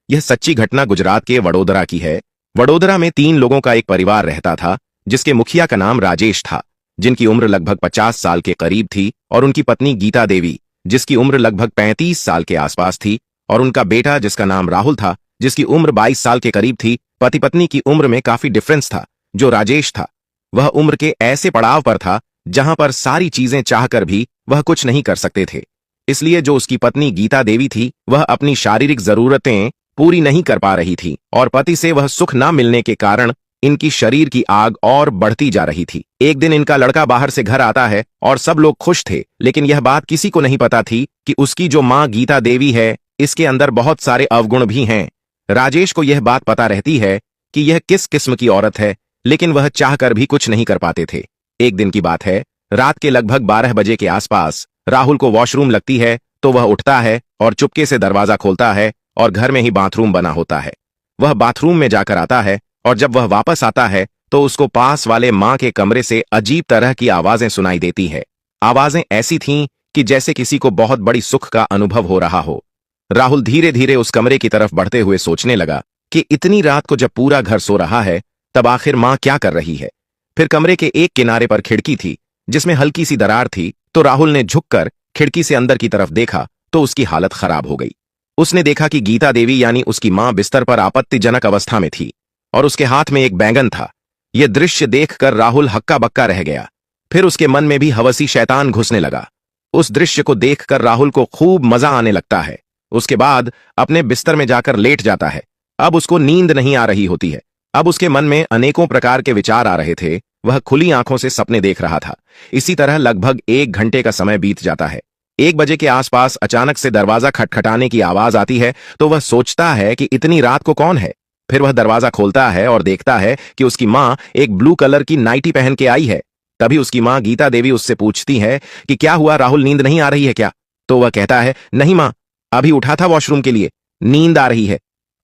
यह सच्ची घटना गुजरात के वडोदरा की है। वडोदरा में 3 लोगों का एक परिवार रहता था, जिसके मुखिया का नाम राजेश था, जिनकी उम्र लगभग 50 साल के करीब थी, और उनकी पत्नी गीता देवी, जिसकी उम्र लगभग 35 साल के आसपास थी, और उनका बेटा जिसका नाम राहुल था, जिसकी उम्र 22 साल के करीब थी। पति पत्नी की उम्र में काफी डिफरेंस था। जो राजेश था वह उम्र के ऐसे पड़ाव पर था जहां पर सारी चीजें चाहकर भी वह कुछ नहीं कर सकते थे। इसलिए जो उसकी पत्नी गीता देवी थी वह अपनी शारीरिक जरूरतें पूरी नहीं कर पा रही थी, और पति से वह सुख न मिलने के कारण इनकी शरीर की आग और बढ़ती जा रही थी। एक दिन इनका लड़का बाहर से घर आता है और सब लोग खुश थे, लेकिन यह बात किसी को नहीं पता थी कि उसकी जो मां गीता देवी है, इसके अंदर बहुत सारे अवगुण भी हैं। राजेश को यह बात पता रहती है कि यह किस किस्म की औरत है, लेकिन वह चाहकर भी कुछ नहीं कर पाते थे। एक दिन की बात है, रात के लगभग 12 बजे के आसपास राहुल को वॉशरूम लगती है, तो वह उठता है और चुपके से दरवाजा खोलता है, और घर में ही बाथरूम बना होता है। वह बाथरूम में जाकर आता है, और जब वह वापस आता है तो उसको पास वाले मां के कमरे से अजीब तरह की आवाजें सुनाई देती है। आवाजें ऐसी थीं कि जैसे किसी को बहुत बड़ी सुख का अनुभव हो रहा हो। राहुल धीरे धीरे उस कमरे की तरफ बढ़ते हुए सोचने लगा कि इतनी रात को जब पूरा घर सो रहा है, तब आखिर मां क्या कर रही है। फिर कमरे के एक किनारे पर खिड़की थी जिसमें हल्की सी दरार थी, तो राहुल ने झुककर खिड़की से अंदर की तरफ देखा तो उसकी हालत खराब हो गई। उसने देखा कि गीता देवी यानी उसकी मां बिस्तर पर आपत्तिजनक अवस्था में थी, और उसके हाथ में एक बैंगन था। यह दृश्य देखकर राहुल हक्का बक्का रह गया। फिर उसके मन में भी हवसी शैतान घुसने लगा। उस दृश्य को देखकर राहुल को खूब मजा आने लगता है। उसके बाद अपने बिस्तर में जाकर लेट जाता है। अब उसको नींद नहीं आ रही होती है। अब उसके मन में अनेकों प्रकार के विचार आ रहे थे। वह खुली आंखों से सपने देख रहा था। इसी तरह लगभग 1 घंटे का समय बीत जाता है। 1 बजे के आसपास अचानक से दरवाजा खटखटाने की आवाज आती है, तो वह सोचता है कि इतनी रात को कौन है। फिर वह दरवाजा खोलता है और देखता है कि उसकी मां एक ब्लू कलर की नाइटी पहन के आई है। तभी उसकी मां गीता देवी उससे पूछती है कि क्या हुआ, राहुल, नींद नहीं आ रही है क्या? तो वह कहता है, नहीं मां, अभी उठा था वॉशरूम के लिए, नींद आ रही है,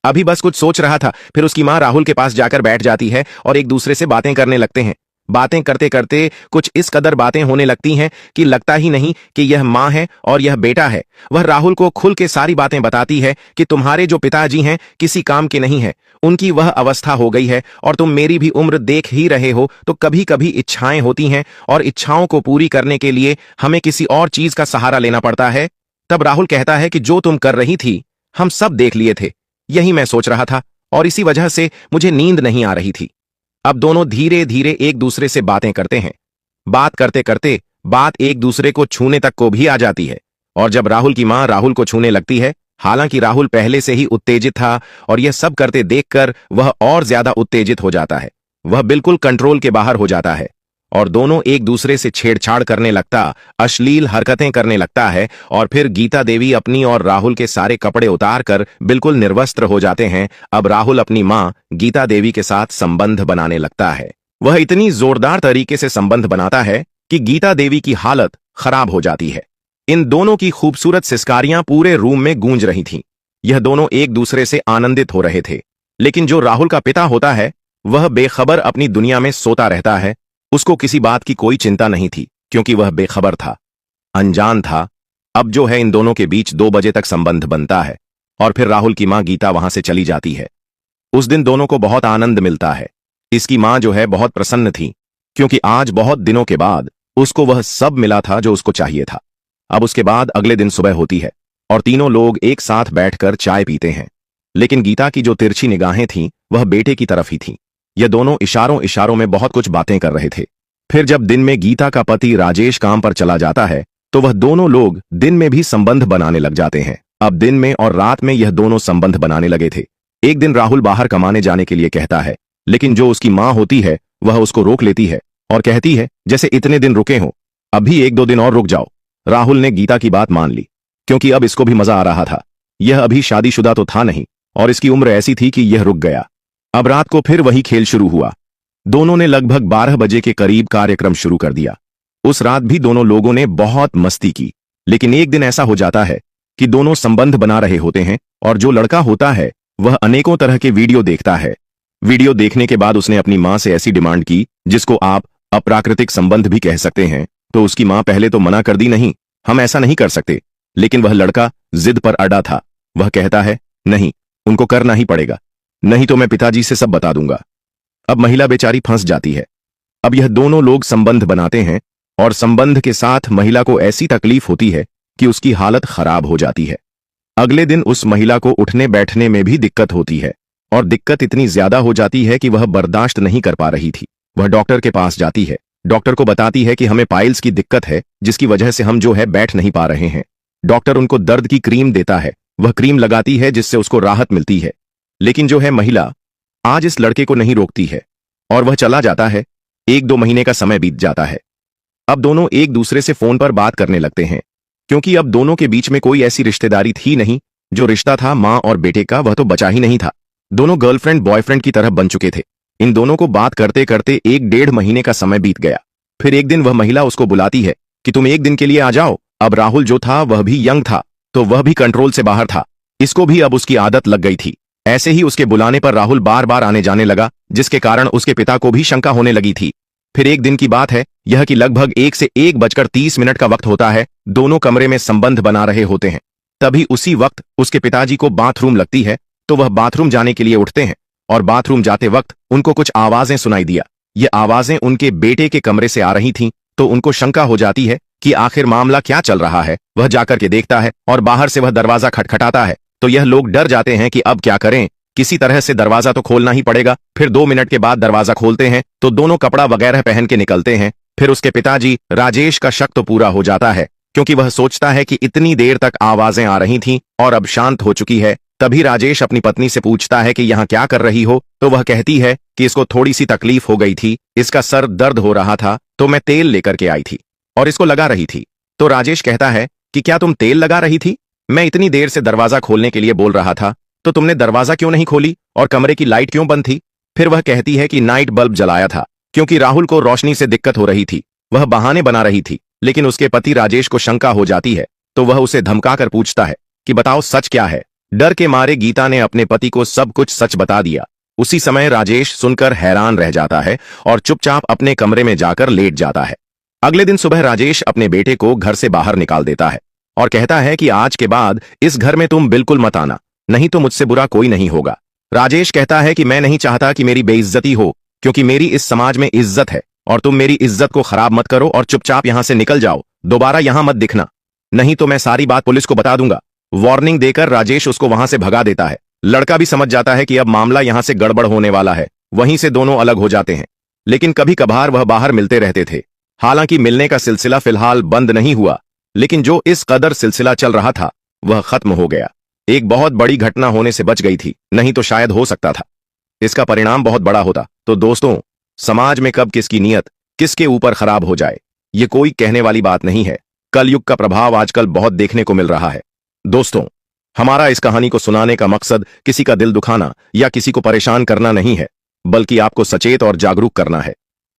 अभी बस कुछ सोच रहा था। फिर उसकी मां राहुल के पास जाकर बैठ जाती है और एक दूसरे से बातें करने लगते हैं। बातें करते करते कुछ इस कदर बातें होने लगती हैं कि लगता ही नहीं कि यह मां है और यह बेटा है। वह राहुल को खुल के सारी बातें बताती है कि तुम्हारे जो पिताजी हैं किसी काम के नहीं है, उनकी वह अवस्था हो गई है, और तुम मेरी भी उम्र देख ही रहे हो, तो कभी कभी इच्छाएं होती हैं, और इच्छाओं को पूरी करने के लिए हमें किसी और चीज का सहारा लेना पड़ता है। तब राहुल कहता है कि जो तुम कर रही थी हम सब देख लिए थे, यही मैं सोच रहा था, और इसी वजह से मुझे नींद नहीं आ रही थी। अब दोनों धीरे धीरे एक दूसरे से बातें करते हैं। बात करते करते बात एक दूसरे को छूने तक को भी आ जाती है, और जब राहुल की मां राहुल को छूने लगती है, हालांकि राहुल पहले से ही उत्तेजित था, और यह सब करते देखकर वह और ज्यादा उत्तेजित हो जाता है। वह बिल्कुल कंट्रोल के बाहर हो जाता है, और दोनों एक दूसरे से छेड़छाड़ करने लगता, अश्लील हरकतें करने लगता है। और फिर गीता देवी अपनी और राहुल के सारे कपड़े उतारकर बिल्कुल निर्वस्त्र हो जाते हैं। अब राहुल अपनी मां गीता देवी के साथ संबंध बनाने लगता है। वह इतनी जोरदार तरीके से संबंध बनाता है कि गीता देवी की हालत खराब हो जाती है। इन दोनों की खूबसूरत सिसकारियां पूरे रूम में गूंज रही थीं। यह दोनों एक दूसरे से आनंदित हो रहे थे, लेकिन जो राहुल का पिता होता है वह बेखबर अपनी दुनिया में सोता रहता है। उसको किसी बात की कोई चिंता नहीं थी, क्योंकि वह बेखबर था, अनजान था। अब जो है इन दोनों के बीच 2 बजे तक संबंध बनता है, और फिर राहुल की मां गीता वहां से चली जाती है। उस दिन दोनों को बहुत आनंद मिलता है। इसकी मां जो है बहुत प्रसन्न थी, क्योंकि आज बहुत दिनों के बाद उसको वह सब मिला था जो उसको चाहिए था। अब उसके बाद अगले दिन सुबह होती है, और तीनों लोग एक साथ बैठकर चाय पीते हैं। लेकिन गीता की जो तिरछी निगाहें थीं वह बेटे की तरफ ही थीं। ये दोनों इशारों इशारों में बहुत कुछ बातें कर रहे थे। फिर जब दिन में गीता का पति राजेश काम पर चला जाता है, तो वह दोनों लोग दिन में भी संबंध बनाने लग जाते हैं। अब दिन में और रात में यह दोनों संबंध बनाने लगे थे। एक दिन राहुल बाहर कमाने जाने के लिए कहता है, लेकिन जो उसकी मां होती है वह उसको रोक लेती है और कहती है, जैसे इतने दिन रुके हो, अभी 1-2 दिन और रुक जाओ। राहुल ने गीता की बात मान ली, क्योंकि अब इसको भी मजा आ रहा था। यह अभी शादीशुदा तो था नहीं, और इसकी उम्र ऐसी थी कि यह रुक गया। अब रात को फिर वही खेल शुरू हुआ। दोनों ने लगभग 12 बजे के करीब कार्यक्रम शुरू कर दिया। उस रात भी दोनों लोगों ने बहुत मस्ती की। लेकिन एक दिन ऐसा हो जाता है कि दोनों संबंध बना रहे होते हैं, और जो लड़का होता है वह अनेकों तरह के वीडियो देखता है। वीडियो देखने के बाद उसने अपनी मां से ऐसी डिमांड की जिसको आप अप्राकृतिक संबंध भी कह सकते हैं। तो उसकी मां पहले तो मना कर दी, नहीं, हम ऐसा नहीं कर सकते। लेकिन वह लड़का जिद पर अड़ा था। वह कहता है, नहीं, उनको करना ही पड़ेगा, नहीं तो मैं पिताजी से सब बता दूंगा। अब महिला बेचारी फंस जाती है। अब यह दोनों लोग संबंध बनाते हैं और संबंध के साथ महिला को ऐसी तकलीफ होती है कि उसकी हालत खराब हो जाती है। अगले दिन उस महिला को उठने बैठने में भी दिक्कत होती है और दिक्कत इतनी ज्यादा हो जाती है कि वह बर्दाश्त नहीं कर पा रही थी। वह डॉक्टर के पास जाती है, डॉक्टर को बताती है कि हमें पाइल्स की दिक्कत है, जिसकी वजह से हम जो है बैठ नहीं पा रहे हैं। डॉक्टर उनको दर्द की क्रीम देता है, वह क्रीम लगाती है जिससे उसको राहत मिलती है। लेकिन जो है महिला आज इस लड़के को नहीं रोकती है और वह चला जाता है। 1-2 महीने का समय बीत जाता है। अब दोनों एक दूसरे से फोन पर बात करने लगते हैं, क्योंकि अब दोनों के बीच में कोई ऐसी रिश्तेदारी थी नहीं। जो रिश्ता था मां और बेटे का वह तो बचा ही नहीं था। दोनों गर्लफ्रेंड बॉयफ्रेंड की तरह बन चुके थे। इन दोनों को बात करते करते 1-1.5 महीने का समय बीत गया। फिर एक दिन वह महिला उसको बुलाती है कि तुम एक दिन के लिए आ जाओ। अब राहुल जो था वह भी यंग था, तो वह भी कंट्रोल से बाहर था। इसको भी अब उसकी आदत लग गई थी। ऐसे ही उसके बुलाने पर राहुल बार बार आने जाने लगा, जिसके कारण उसके पिता को भी शंका होने लगी थी। फिर एक दिन की बात है यह कि लगभग 1 से 1:30 का वक्त होता है। दोनों कमरे में संबंध बना रहे होते हैं। तभी उसी वक्त उसके पिताजी को बाथरूम लगती है, तो वह बाथरूम जाने के लिए उठते हैं और बाथरूम जाते वक्त उनको कुछ आवाजें सुनाई दिया। ये आवाजें उनके बेटे के कमरे से आ रही थीं, तो उनको शंका हो जाती है कि आखिर मामला क्या चल रहा है। वह जाकर के देखता है और बाहर से वह दरवाजा खटखटाता है, तो यह लोग डर जाते हैं कि अब क्या करें, किसी तरह से दरवाजा तो खोलना ही पड़ेगा। फिर 2 मिनट के बाद दरवाजा खोलते हैं तो दोनों कपड़ा वगैरह पहन के निकलते हैं। फिर उसके पिताजी राजेश का शक तो पूरा हो जाता है, क्योंकि वह सोचता है कि इतनी देर तक आवाजें आ रही थीं और अब शांत हो चुकी है। तभी राजेश अपनी पत्नी से पूछता है कि यहाँ क्या कर रही हो, तो वह कहती है कि इसको थोड़ी सी तकलीफ हो गई थी, इसका सर दर्द हो रहा था, तो मैं तेल लेकर के आई थी और इसको लगा रही थी। तो राजेश कहता है कि क्या तुम तेल लगा रही थी? मैं इतनी देर से दरवाजा खोलने के लिए बोल रहा था, तो तुमने दरवाजा क्यों नहीं खोली और कमरे की लाइट क्यों बंद थी? फिर वह कहती है कि नाइट बल्ब जलाया था, क्योंकि राहुल को रोशनी से दिक्कत हो रही थी। वह बहाने बना रही थी, लेकिन उसके पति राजेश को शंका हो जाती है, तो वह उसे धमकाकर पूछता है कि बताओ सच क्या है। डर के मारे गीता ने अपने पति को सब कुछ सच बता दिया। उसी समय राजेश सुनकर हैरान रह जाता है और चुपचाप अपने कमरे में जाकर लेट जाता है। अगले दिन सुबह राजेश अपने बेटे को घर से बाहर निकाल देता है और कहता है कि आज के बाद इस घर में तुम बिल्कुल मत आना, नहीं तो मुझसे बुरा कोई नहीं होगा। राजेश कहता है कि मैं नहीं चाहता कि मेरी बेइज्जती हो, क्योंकि मेरी इस समाज में इज्जत है और तुम मेरी इज्जत को खराब मत करो और चुपचाप यहां से निकल जाओ। दोबारा यहां मत दिखना, नहीं तो मैं सारी बात पुलिस को बता दूंगा। वार्निंग देकर राजेश उसको वहां से भगा देता है। लड़का भी समझ जाता है कि अब मामला यहां से गड़बड़ होने वाला है। वहीं से दोनों अलग हो जाते हैं, लेकिन कभी कभार वह बाहर मिलते रहते थे। हालांकि मिलने का सिलसिला फिलहाल बंद नहीं हुआ, लेकिन जो इस कदर सिलसिला चल रहा था वह खत्म हो गया। एक बहुत बड़ी घटना होने से बच गई थी, नहीं तो शायद हो सकता था इसका परिणाम बहुत बड़ा होता। तो दोस्तों, समाज में कब किसकी नीयत किसके ऊपर खराब हो जाए, ये कोई कहने वाली बात नहीं है। कलयुग का प्रभाव आजकल बहुत देखने को मिल रहा है। दोस्तों, हमारा इस कहानी को सुनाने का मकसद किसी का दिल दुखाना या किसी को परेशान करना नहीं है, बल्कि आपको सचेत और जागरूक करना है।